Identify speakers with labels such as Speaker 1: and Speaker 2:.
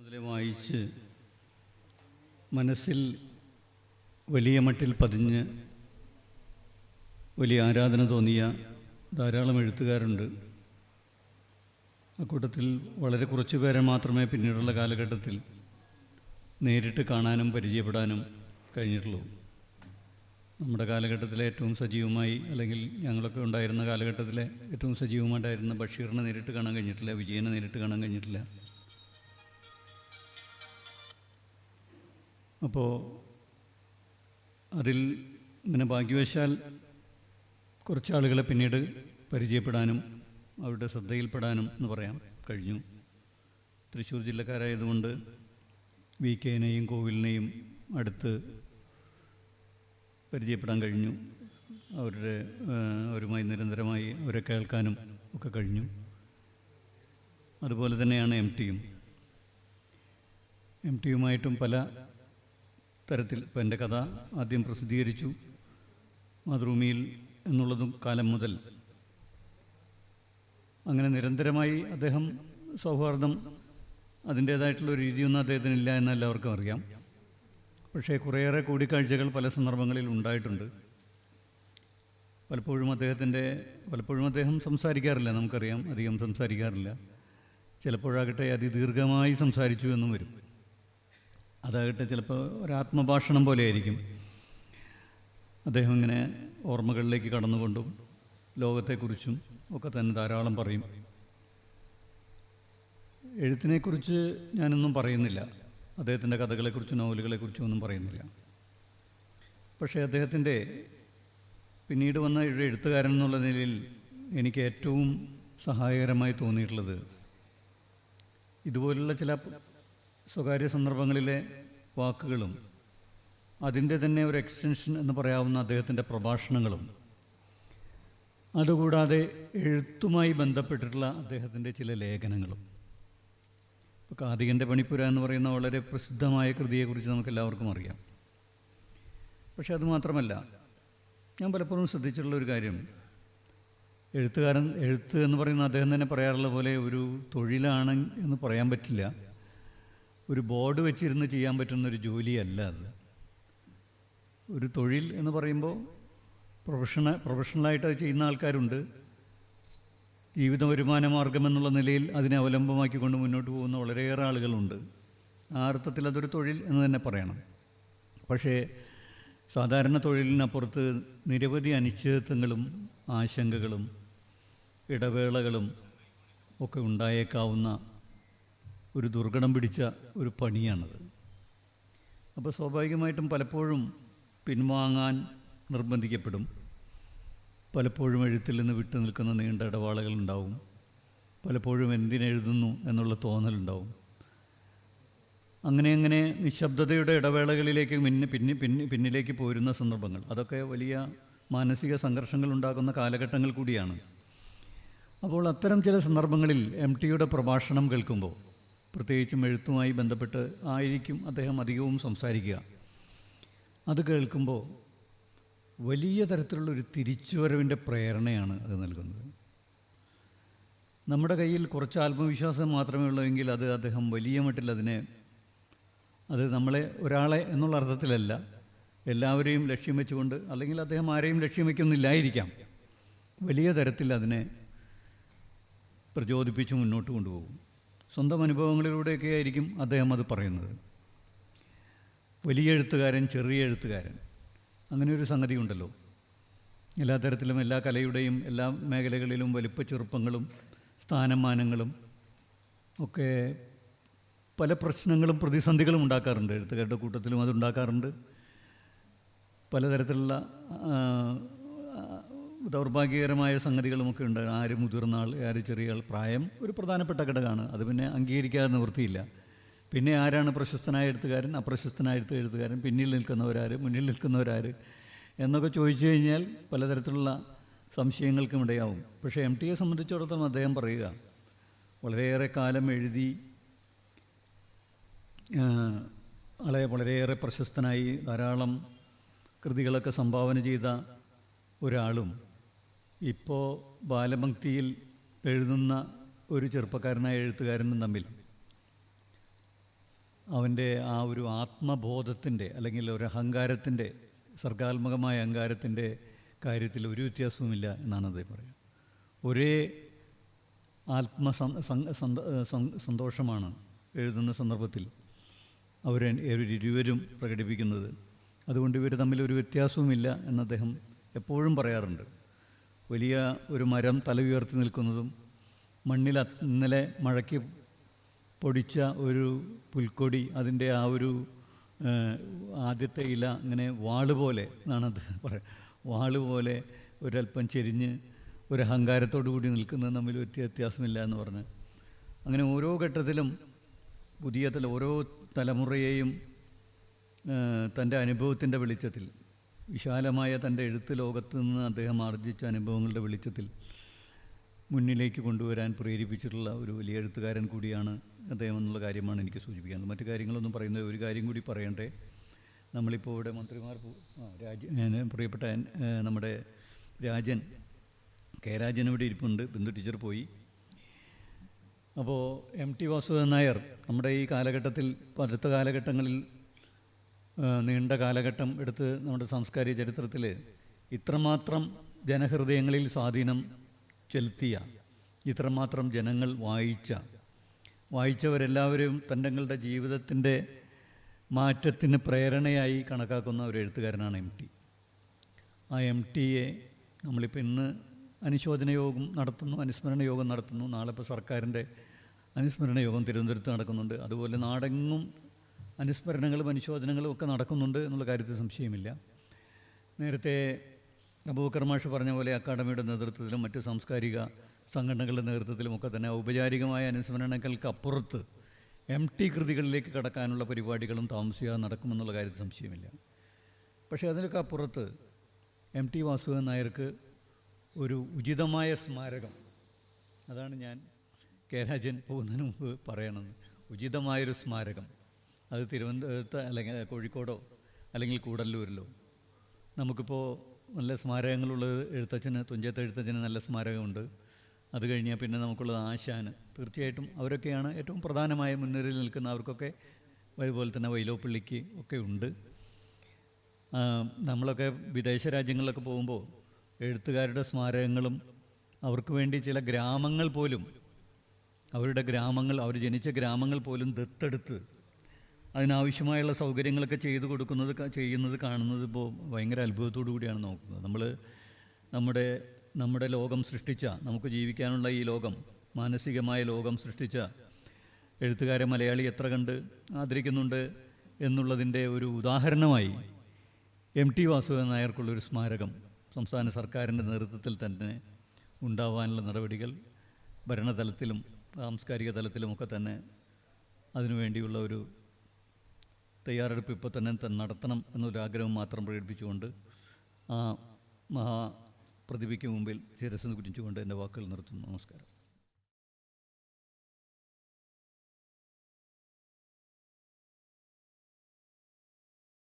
Speaker 1: മുതലേ വായിച്ച് മനസ്സിൽ വലിയ മട്ടിൽ പതിഞ്ഞ് വലിയ ആരാധന തോന്നിയ ധാരാളം എഴുത്തുകാരുണ്ട്. അക്കൂട്ടത്തിൽ വളരെ കുറച്ച് പേരെ മാത്രമേ പിന്നീടുള്ള കാലഘട്ടത്തിൽ നേരിട്ട് കാണാനും പരിചയപ്പെടാനും കഴിഞ്ഞിട്ടുള്ളൂ. നമ്മുടെ കാലഘട്ടത്തിലെ ഏറ്റവും സജീവമായി, അല്ലെങ്കിൽ ഞങ്ങളൊക്കെ ഉണ്ടായിരുന്ന കാലഘട്ടത്തിലെ ഏറ്റവും സജീവമായിട്ടായിരുന്ന ബഷീറിനെ നേരിട്ട് കാണാൻ കഴിഞ്ഞിട്ടില്ല, വിജയനെ നേരിട്ട് കാണാൻ കഴിഞ്ഞിട്ടില്ല. അപ്പോൾ അതിൽ ഇങ്ങനെ ഭാഗ്യവശാൽ കുറച്ചാളുകളെ പിന്നീട് പരിചയപ്പെടാനും അവരുടെ ശ്രദ്ധയിൽപ്പെടാനും എന്ന് പറയാം കഴിഞ്ഞു. തൃശ്ശൂർ ജില്ലക്കാരായതുകൊണ്ട് വി കെനെയും കോവിലിനെയും അടുത്ത് പരിചയപ്പെടാൻ കഴിഞ്ഞു. അവരുമായി നിരന്തരമായി അവരെ കേൾക്കാനും ഒക്കെ കഴിഞ്ഞു. അതുപോലെ തന്നെയാണ് എം ടിയുമായിട്ടും പല തരത്തിൽ. ഇപ്പോൾ എൻ്റെ കഥ ആദ്യം പ്രസിദ്ധീകരിച്ചു മാതൃഭൂമിയിൽ എന്നുള്ളതും കാലം മുതൽ അങ്ങനെ നിരന്തരമായി അദ്ദേഹം സൗഹാർദ്ദം അതിൻ്റേതായിട്ടുള്ളൊരു രീതിയൊന്നും അദ്ദേഹത്തിനില്ല എന്ന് എല്ലാവർക്കും അറിയാം. പക്ഷേ കുറേയേറെ കൂടിക്കാഴ്ചകൾ പല സന്ദർഭങ്ങളിൽ ഉണ്ടായിട്ടുണ്ട്. പലപ്പോഴും അദ്ദേഹം സംസാരിക്കാറില്ല, നമുക്കറിയാം, അധികം സംസാരിക്കാറില്ല. ചിലപ്പോഴാകട്ടെ അതിദീർഘമായി സംസാരിച്ചു എന്നും വരും. അതാകട്ടെ ചിലപ്പോൾ ഒരാത്മഭാഷണം പോലെയായിരിക്കും. അദ്ദേഹം ഇങ്ങനെ ഓർമ്മകളിലേക്ക് കടന്നുകൊണ്ടും ലോകത്തെക്കുറിച്ചും ഒക്കെ തന്നെ ധാരാളം പറയും. എഴുത്തിനെക്കുറിച്ച് ഞാനൊന്നും പറയുന്നില്ല, അദ്ദേഹത്തിൻ്റെ കഥകളെക്കുറിച്ചും നോവലുകളെക്കുറിച്ചും ഒന്നും പറയുന്നില്ല. പക്ഷേ അദ്ദേഹത്തിൻ്റെ പിന്നീട് വന്ന എഴുത്തുകാരൻ എന്നുള്ള നിലയിൽ എനിക്ക് ഏറ്റവും സഹായകരമായി തോന്നിയിട്ടുള്ളത് ഇതുപോലുള്ള ചില സ്വകാര്യ സന്ദർഭങ്ങളിലെ വാക്കുകളും അതിൻ്റെ തന്നെ ഒരു എക്സ്റ്റൻഷൻ എന്ന് പറയാവുന്ന അദ്ദേഹത്തിൻ്റെ പ്രഭാഷണങ്ങളും, അതുകൂടാതെ എഴുത്തുമായി ബന്ധപ്പെട്ടിട്ടുള്ള അദ്ദേഹത്തിൻ്റെ ചില ലേഖനങ്ങളും. ഇപ്പോൾ കാതികൻ്റെ പണിപ്പുര എന്ന് പറയുന്ന വളരെ പ്രസിദ്ധമായ കൃതിയെക്കുറിച്ച് നമുക്കെല്ലാവർക്കും അറിയാം. പക്ഷെ അതുമാത്രമല്ല, ഞാൻ പലപ്പോഴും ശ്രദ്ധിച്ചിട്ടുള്ളൊരു കാര്യം, എഴുത്ത് എന്ന് പറയുന്ന അദ്ദേഹം തന്നെ പറയാറുള്ള പോലെ ഒരു തൊഴിലാണ് എന്ന് പറയാൻ പറ്റില്ല. ഒരു ബോർഡ് വെച്ചിരുന്ന് ചെയ്യാൻ പറ്റുന്നൊരു ജോലിയല്ല അത്. ഒരു തൊഴിൽ എന്ന് പറയുമ്പോൾ പ്രൊഫഷണലായിട്ട് അത് ചെയ്യുന്ന ആൾക്കാരുണ്ട്. ജീവിത വരുമാന മാർഗം എന്നുള്ള നിലയിൽ അതിനെ അവലംബമാക്കിക്കൊണ്ട് മുന്നോട്ട് പോകുന്ന വളരെയേറെ ആളുകളുണ്ട്. ആ അർത്ഥത്തിൽ അതൊരു തൊഴിൽ എന്ന് തന്നെ പറയണം. പക്ഷേ സാധാരണ തൊഴിലിനപ്പുറത്ത് നിരവധി അനിശ്ചിതത്വങ്ങളും ആശങ്കകളും ഇടവേളകളും ഒക്കെ ഉണ്ടായേക്കാവുന്ന ഒരു ദുർഘടം പിടിച്ച ഒരു പണിയാണത്. അപ്പോൾ സ്വാഭാവികമായിട്ടും പലപ്പോഴും പിൻവാങ്ങാൻ നിർബന്ധിക്കപ്പെടും. പലപ്പോഴും എഴുത്തിൽ നിന്ന് വിട്ടു നിൽക്കുന്ന നീണ്ട ഇടവേളകളുണ്ടാവും. പലപ്പോഴും എന്തിനെഴുതുന്നു എന്നുള്ള തോന്നലുണ്ടാവും. അങ്ങനെ നിശബ്ദതയുടെ ഇടവേളകളിലേക്ക് പിന്നിലേക്ക് പോരുന്ന സന്ദർഭങ്ങൾ, അതൊക്കെ വലിയ മാനസിക സംഘർഷങ്ങൾ ഉണ്ടാക്കുന്ന കാലഘട്ടങ്ങൾ കൂടിയാണ്. അപ്പോൾ അത്തരം ചില സന്ദർഭങ്ങളിൽ എം ടിയുടെ പ്രഭാഷണം കേൾക്കുമ്പോൾ, പ്രത്യേകിച്ചും എഴുത്തുമായി ബന്ധപ്പെട്ട് ആയിരിക്കും അദ്ദേഹം അധികവും സംസാരിക്കുക, അത് കേൾക്കുമ്പോൾ വലിയ തരത്തിലുള്ളൊരു തിരിച്ചുവരവിൻ്റെ പ്രേരണയാണ് അത് നൽകുന്നത്. നമ്മുടെ കയ്യിൽ കുറച്ച് ആത്മവിശ്വാസം മാത്രമേ ഉള്ളൂവെങ്കിൽ അത് അദ്ദേഹം വലിയ മട്ടിൽ അത് നമ്മളെ ഒരാളെ എന്നുള്ള അർത്ഥത്തിലല്ല, എല്ലാവരെയും ലക്ഷ്യം വെച്ചുകൊണ്ട്, അല്ലെങ്കിൽ അദ്ദേഹം ആരെയും ലക്ഷ്യം വയ്ക്കുന്നില്ലായിരിക്കാം, വലിയ തരത്തിൽ അതിനെ പ്രചോദിപ്പിച്ച് മുന്നോട്ട് കൊണ്ടുപോകും. സ്വന്തം അനുഭവങ്ങളിലൂടെയൊക്കെ ആയിരിക്കും അദ്ദേഹം അത് പറയുന്നത്. വലിയ എഴുത്തുകാരൻ, ചെറിയ എഴുത്തുകാരൻ, അങ്ങനെ ഒരു സംഗതി ഉണ്ടല്ലോ. എല്ലാ തരത്തിലും, എല്ലാ കലയുടെയും എല്ലാ മേഖലകളിലും വലിപ്പ ചെറുപ്പങ്ങളും സ്ഥാനമാനങ്ങളും ഒക്കെ പല പ്രശ്നങ്ങളും പ്രതിസന്ധികളും ഉണ്ടാക്കാറുണ്ട്. എഴുത്തുകാരുടെ കൂട്ടത്തിലും അതുണ്ടാക്കാറുണ്ട്. പലതരത്തിലുള്ള ദൗർഭാഗ്യകരമായ സംഗതികളുമൊക്കെ ഉണ്ട്. ആര് മുതിർന്ന ആൾ, ആര് ചെറിയ ആൾ, പ്രായം ഒരു പ്രധാനപ്പെട്ട ഘടകമാണ്. അത് പിന്നെ അംഗീകരിക്കാതെ നിവൃത്തിയില്ല. പിന്നെ ആരാണ് പ്രശസ്തനായ എഴുത്തുകാരൻ, അപ്രശസ്തനായ എഴുത്തുകാരൻ, പിന്നിൽ നിൽക്കുന്നവരാര്, മുന്നിൽ നിൽക്കുന്നവരാര് എന്നൊക്കെ ചോദിച്ചു കഴിഞ്ഞാൽ പലതരത്തിലുള്ള സംശയങ്ങൾക്കും ഇടയാവും. പക്ഷേ എം ടിയെ സംബന്ധിച്ചിടത്തോളം അദ്ദേഹം പറയുക, വളരെയേറെ കാലം എഴുതി വളരെയേറെ പ്രശസ്തനായി ധാരാളം കൃതികളൊക്കെ സംഭാവന ചെയ്ത ഒരാളും ഇപ്പോൾ ബാലഭക്തിയിൽ എഴുതുന്ന ഒരു ചെറുപ്പക്കാരനായ എഴുത്തുകാരനും തമ്മിൽ അവൻ്റെ ആ ഒരു ആത്മബോധത്തിൻ്റെ അല്ലെങ്കിൽ ഒരു അഹങ്കാരത്തിൻ്റെ, സർഗാത്മകമായ അഹങ്കാരത്തിൻ്റെ കാര്യത്തിൽ ഒരു വ്യത്യാസവുമില്ല എന്നാണ് അദ്ദേഹം പറയുക. ഒരേ സന്തോഷമാണ് എഴുതുന്ന സന്ദർഭത്തിൽ അവരിരുവരും പ്രകടിപ്പിക്കുന്നത്. അതുകൊണ്ട് ഇവർ തമ്മിൽ ഒരു വ്യത്യാസവുമില്ല എന്ന് അദ്ദേഹം എപ്പോഴും പറയാറുണ്ട്. വലിയ ഒരു മരം തല ഉയർത്തി നിൽക്കുന്നതും മണ്ണിൽ ഇന്നലെ മഴയ്ക്ക് പൊടിച്ച ഒരു പുൽക്കൊടി, അതിൻ്റെ ആ ഒരു ആദ്യത്തെ ഇല ഇങ്ങനെ വാള് പോലെ എന്നാണ് അത് പറയുക, വാള് പോലെ ഒരല്പം ചെരിഞ്ഞ് ഒരു അഹങ്കാരത്തോടു കൂടി നിൽക്കുന്നത് തമ്മിൽ വ്യത്യാസമില്ല എന്ന് പറഞ്ഞ്, അങ്ങനെ ഓരോ ഘട്ടത്തിലും ഓരോ തലമുറയെയും തൻ്റെ അനുഭവത്തിൻ്റെ വെളിച്ചത്തിൽ, വിശാലമായ തൻ്റെ എഴുത്ത് ലോകത്ത് നിന്ന് അദ്ദേഹം ആർജിച്ച അനുഭവങ്ങളുടെ വെളിച്ചത്തിൽ മുന്നിലേക്ക് കൊണ്ടുവരാൻ പ്രേരിപ്പിച്ചിട്ടുള്ള ഒരു വലിയ എഴുത്തുകാരൻ കൂടിയാണ് അദ്ദേഹം എന്നുള്ള കാര്യമാണ് എനിക്ക് സൂചിപ്പിക്കാനുള്ളത്. മറ്റു കാര്യങ്ങളൊന്നും പറയുന്നത്, ഒരു കാര്യം കൂടി പറയണ്ടേ. നമ്മളിപ്പോൾ ഇവിടെ മന്ത്രിമാർ പ്രിയപ്പെട്ട നമ്മുടെ രാജൻ, കെ രാജൻ ഇവിടെ ഇരിപ്പുണ്ട്, ബിന്ദു ടീച്ചർ പോയി. അപ്പോൾ MT വാസുദേവൻ നായർ നമ്മുടെ ഈ കാലഘട്ടത്തിൽ, അടുത്ത കാലഘട്ടങ്ങളിൽ നീണ്ട കാലഘട്ടം എടുത്ത് നമ്മുടെ സാംസ്കാരിക ചരിത്രത്തിൽ ഇത്രമാത്രം ജനഹൃദയങ്ങളിൽ സ്വാധീനം ചെലുത്തിയ, ഇത്രമാത്രം ജനങ്ങൾ വായിച്ചവരെല്ലാവരും തങ്ങളുടെ ജീവിതത്തിൻ്റെ മാറ്റത്തിന് പ്രേരണയായി കണക്കാക്കുന്ന ഒരു എഴുത്തുകാരനാണ് MT. ആ MTയെ നമ്മളിപ്പോൾ ഇന്ന് അനുശോചന യോഗം നടത്തുന്നു, അനുസ്മരണ യോഗം നടത്തുന്നു. നാളെ ഇപ്പോൾ സർക്കാരിൻ്റെ അനുസ്മരണ യോഗം തിരുവനന്തപുരത്ത് നടക്കുന്നുണ്ട്. അതുപോലെ നാടെങ്ങും അനുസ്മരണങ്ങളും അനുശോചനങ്ങളും ഒക്കെ നടക്കുന്നുണ്ട് എന്നുള്ള കാര്യത്തിൽ സംശയമില്ല. നേരത്തെ അബൂബക്കർ മാഷ് പറഞ്ഞ പോലെ അക്കാഡമിയുടെ നേതൃത്വത്തിലും മറ്റ് സാംസ്കാരിക സംഘടനകളുടെ നേതൃത്വത്തിലുമൊക്കെ തന്നെ ഔപചാരികമായ അനുസ്മരണങ്ങൾക്ക് അപ്പുറത്ത് MT കൃതികളിലേക്ക് കടക്കാനുള്ള പരിപാടികളും താമസിയാതെ നടക്കുമെന്നുള്ള കാര്യത്തിൽ സംശയമില്ല. പക്ഷേ അതിനൊക്കെ അപ്പുറത്ത് MT വാസുദേവൻ നായർക്ക് ഒരു ഉചിതമായ സ്മാരകം, അതാണ് ഞാൻ കെ രാജൻ പോകുന്നതിന് മുമ്പ് പറയണത്, ഉചിതമായൊരു സ്മാരകം. അത് തിരുവനന്തപുരത്ത് അല്ലെങ്കിൽ കോഴിക്കോടോ അല്ലെങ്കിൽ കൂടല്ലൂരിലോ. നമുക്കിപ്പോൾ നല്ല സ്മാരകങ്ങളുള്ളത് എഴുത്തച്ഛന്, തുഞ്ചത്ത് എഴുത്തച്ഛന് നല്ല സ്മാരകമുണ്ട്. അത് കഴിഞ്ഞാൽ പിന്നെ നമുക്കുള്ളത് ആശാന്. തീർച്ചയായിട്ടും അവരൊക്കെയാണ് ഏറ്റവും പ്രധാനമായ മുൻനിരയിൽ നിൽക്കുന്ന. അവർക്കൊക്കെ അതുപോലെ തന്നെ വൈലോപ്പിള്ളിക്ക് ഒക്കെ ഉണ്ട്. നമ്മളൊക്കെ വിദേശ രാജ്യങ്ങളിലൊക്കെ പോകുമ്പോൾ എഴുത്തുകാരുടെ സ്മാരകങ്ങളും അവർക്ക് വേണ്ടി ചില ഗ്രാമങ്ങൾ പോലും, അവരുടെ ഗ്രാമങ്ങൾ, അവർ ജനിച്ച ഗ്രാമങ്ങൾ പോലും ദത്തെടുത്ത് അതിനാവശ്യമായുള്ള സൗകര്യങ്ങളൊക്കെ ചെയ്യുന്നത് കാണുന്നത് ഇപ്പോൾ ഭയങ്കര അത്ഭുതത്തോടു കൂടിയാണ് നോക്കുന്നത്. നമ്മുടെ ലോകം സൃഷ്ടിച്ച, നമുക്ക് ജീവിക്കാനുള്ള ഈ ലോകം, മാനസികമായ ലോകം സൃഷ്ടിച്ച എഴുത്തുകാരെ മലയാളി എത്ര കണ്ട് ആദരിക്കുന്നുണ്ട് എന്നുള്ളതിൻ്റെ ഒരു ഉദാഹരണമായി MT വാസുദേവൻ നായർക്കുള്ളൊരു സ്മാരകം സംസ്ഥാന സർക്കാരിൻ്റെ നേതൃത്വത്തിൽ തന്നെ ഉണ്ടാവാനുള്ള നടപടികൾ ഭരണതലത്തിലും സാംസ്കാരിക തലത്തിലുമൊക്കെ തന്നെ അതിനുവേണ്ടിയുള്ള ഒരു തയ്യാറെടുപ്പ് ഇപ്പോൾ തന്നെ നടത്തണം എന്നൊരാഗ്രഹം മാത്രം പ്രകടിപ്പിച്ചുകൊണ്ട് ആ മഹാപ്രതിഭയ്ക്ക് മുമ്പിൽ ശിരസ്സ് കുനിച്ചുകൊണ്ട് എൻ്റെ വാക്കുകൾ നിർത്തുന്നു. നമസ്കാരം.